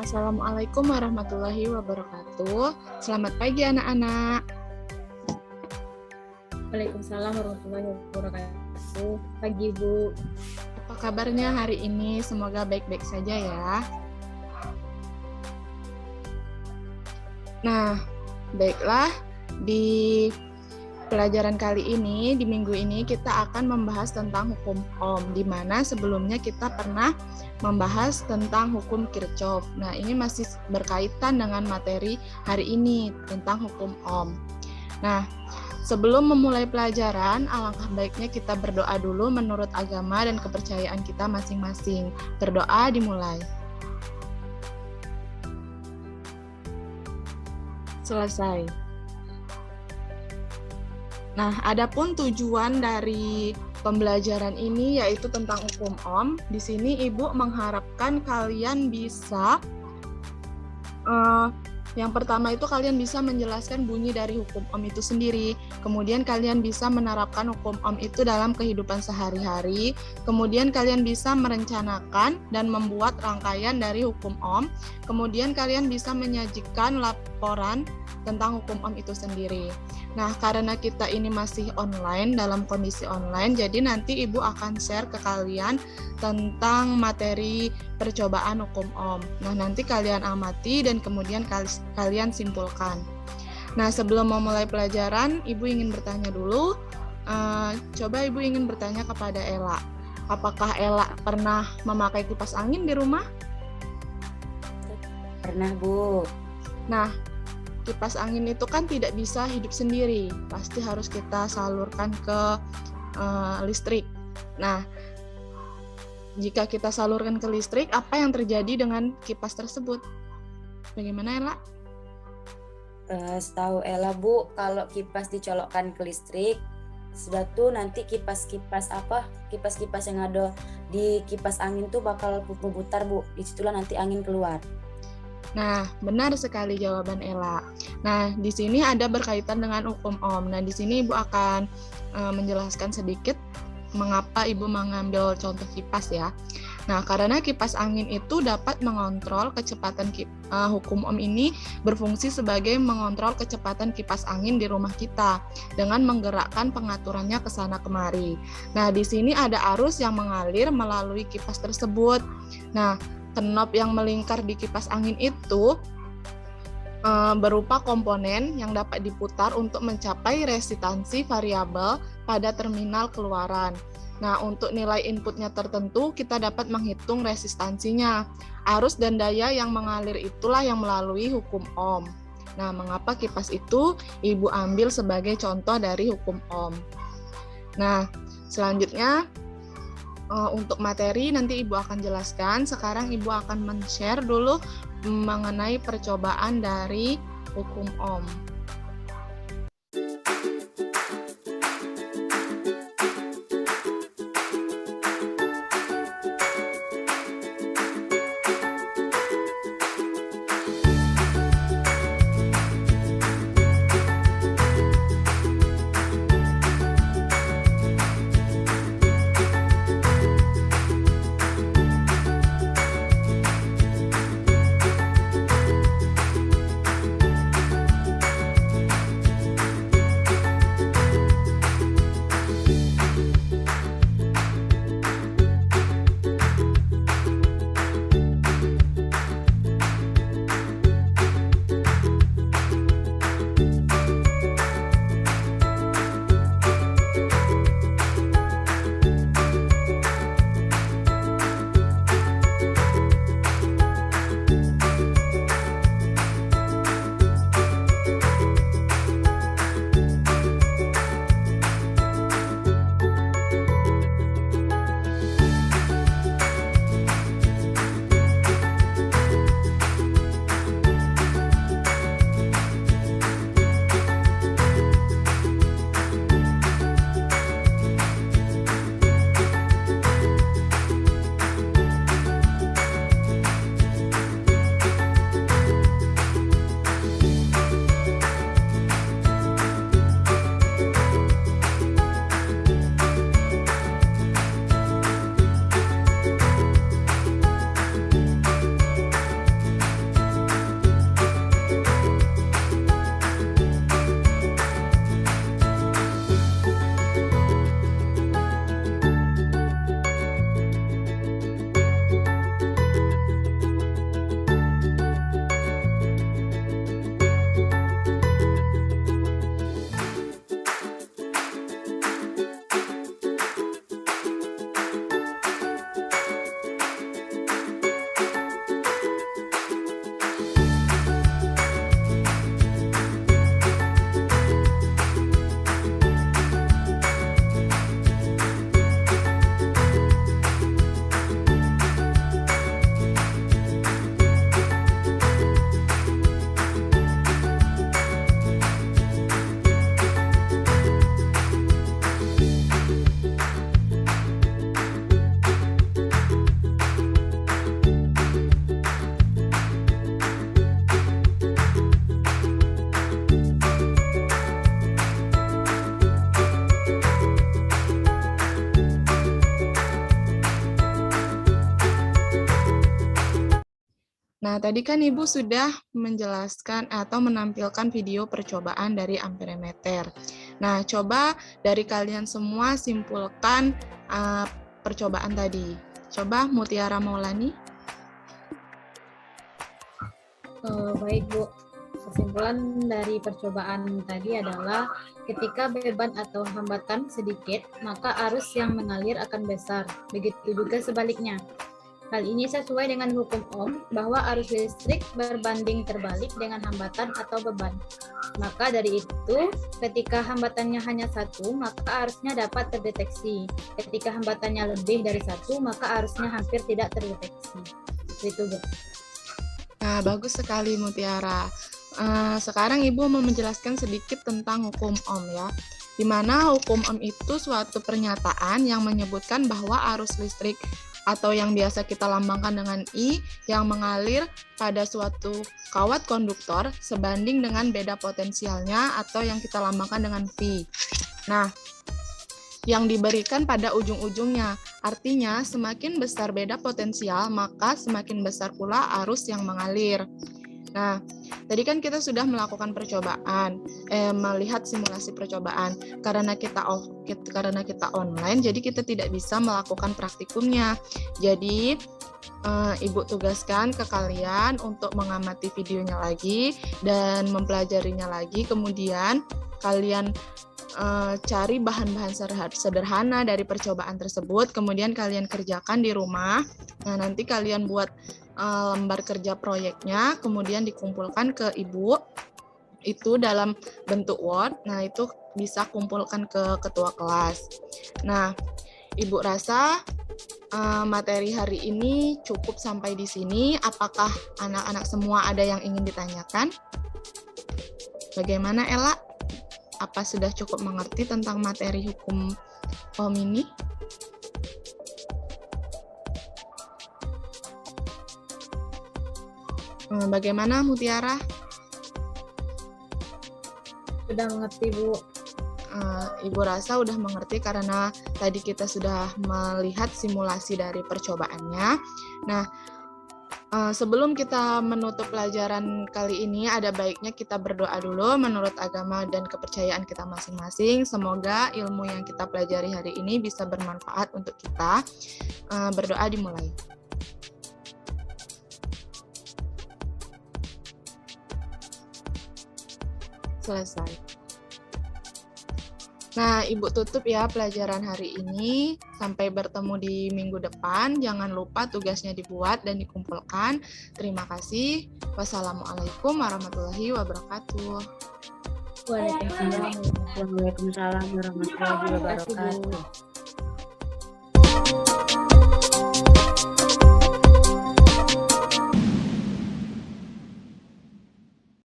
Assalamualaikum warahmatullahi wabarakatuh. Selamat pagi anak-anak. Waalaikumsalam warahmatullahi wabarakatuh. Pagi Bu. Apa kabarnya hari ini? Semoga baik-baik saja ya. Nah, baiklah, di pelajaran kali ini, di minggu ini kita akan membahas tentang hukum Ohm, di mana sebelumnya kita pernah membahas tentang hukum Kirchhoff. Nah, ini masih berkaitan dengan materi hari ini tentang hukum Ohm. Nah, sebelum memulai pelajaran, alangkah baiknya kita berdoa dulu menurut agama dan kepercayaan kita masing-masing. Berdoa dimulai. Selesai. Nah, adapun tujuan dari pembelajaran ini yaitu tentang hukum Ohm. Di sini Ibu mengharapkan kalian bisa yang pertama itu kalian bisa menjelaskan bunyi dari hukum Ohm itu sendiri. Kemudian kalian bisa menerapkan hukum Ohm itu dalam kehidupan sehari-hari. Kemudian kalian bisa merencanakan dan membuat rangkaian dari hukum Ohm. Kemudian kalian bisa menyajikan laporan tentang hukum Ohm itu sendiri. Nah, karena kita ini masih online, dalam kondisi online, jadi nanti Ibu akan share ke kalian tentang materi percobaan hukum Ohm. Nah, nanti kalian amati dan kemudian kalian simpulkan. Nah, sebelum memulai pelajaran, Ibu ingin bertanya dulu. Coba Ibu ingin bertanya kepada Ella. Apakah Ella pernah memakai kipas angin di rumah? Pernah Bu. Nah, kipas angin itu kan tidak bisa hidup sendiri, pasti harus kita salurkan ke listrik. Nah, jika kita salurkan ke listrik, apa yang terjadi dengan kipas tersebut? Bagaimana Ella? Setahu Ella Bu, kalau kipas dicolokkan ke listrik, sudah tuh nanti kipas-kipas yang ada di kipas angin tuh bakal berputar Bu. Disitulah nanti angin keluar. Nah, benar sekali jawaban Ella. Nah, di sini ada berkaitan dengan hukum Ohm. Nah, di sini Ibu akan menjelaskan sedikit mengapa Ibu mengambil contoh kipas ya. Nah, karena kipas angin itu dapat mengontrol kecepatan hukum Ohm ini berfungsi sebagai mengontrol kecepatan kipas angin di rumah kita dengan menggerakkan pengaturannya ke sana kemari. Nah, di sini ada arus yang mengalir melalui kipas tersebut. Nah, knob yang melingkar di kipas angin itu berupa komponen yang dapat diputar untuk mencapai resistansi variabel pada terminal keluaran. Nah, untuk nilai inputnya tertentu, kita dapat menghitung resistansinya. Arus dan daya yang mengalir itulah yang melalui hukum Ohm. Nah, mengapa kipas itu Ibu ambil sebagai contoh dari hukum Ohm? Nah, selanjutnya untuk materi nanti Ibu akan jelaskan. Sekarang Ibu akan men-share dulu mengenai percobaan dari hukum Ohm. Nah, tadi kan Ibu sudah menjelaskan atau menampilkan video percobaan dari amperemeter. Nah, coba dari kalian semua simpulkan percobaan tadi. Coba Mutiara Maulani. Baik, Bu. Kesimpulan dari percobaan tadi adalah ketika beban atau hambatan sedikit, maka arus yang mengalir akan besar. Begitu juga sebaliknya. Hal ini sesuai dengan hukum Ohm bahwa arus listrik berbanding terbalik dengan hambatan atau beban. Maka dari itu, ketika hambatannya hanya satu, maka arusnya dapat terdeteksi. Ketika hambatannya lebih dari satu, maka arusnya hampir tidak terdeteksi. Itu, Bu. Nah, bagus sekali Mutiara. Sekarang Ibu mau menjelaskan sedikit tentang hukum Ohm ya. Di mana hukum Ohm itu suatu pernyataan yang menyebutkan bahwa arus listrik atau yang biasa kita lambangkan dengan I yang mengalir pada suatu kawat konduktor sebanding dengan beda potensialnya atau yang kita lambangkan dengan V. Nah, yang diberikan pada ujung-ujungnya. Artinya, semakin besar beda potensial, maka semakin besar pula arus yang mengalir. Nah, tadi kan kita sudah melakukan percobaan, melihat simulasi percobaan. Karena kita online, jadi kita tidak bisa melakukan praktikumnya. Jadi, Ibu tugaskan ke kalian untuk mengamati videonya lagi dan mempelajarinya lagi. Kemudian kalian cari bahan-bahan sederhana dari percobaan tersebut, kemudian kalian kerjakan di rumah. Nah, nanti kalian buat lembar kerja proyeknya, kemudian dikumpulkan ke Ibu, itu dalam bentuk Word. Nah, itu bisa kumpulkan ke ketua kelas. Nah, Ibu rasa materi hari ini cukup sampai di sini. Apakah anak-anak semua ada yang ingin ditanyakan? Bagaimana, Ella? Apa sudah cukup mengerti tentang materi hukum Ohm ini? Bagaimana Mutiara? Sudah mengerti, Bu. Ibu rasa udah mengerti karena tadi kita sudah melihat simulasi dari percobaannya. Nah, sebelum kita menutup pelajaran kali ini, ada baiknya kita berdoa dulu menurut agama dan kepercayaan kita masing-masing. Semoga ilmu yang kita pelajari hari ini bisa bermanfaat untuk kita. Berdoa dimulai. Selesai. Nah, Ibu tutup ya pelajaran hari ini. Sampai bertemu di minggu depan. Jangan lupa tugasnya dibuat dan dikumpulkan. Terima kasih. Wassalamualaikum warahmatullahi wabarakatuh. Waalaikumsalam warahmatullahi wabarakatuh.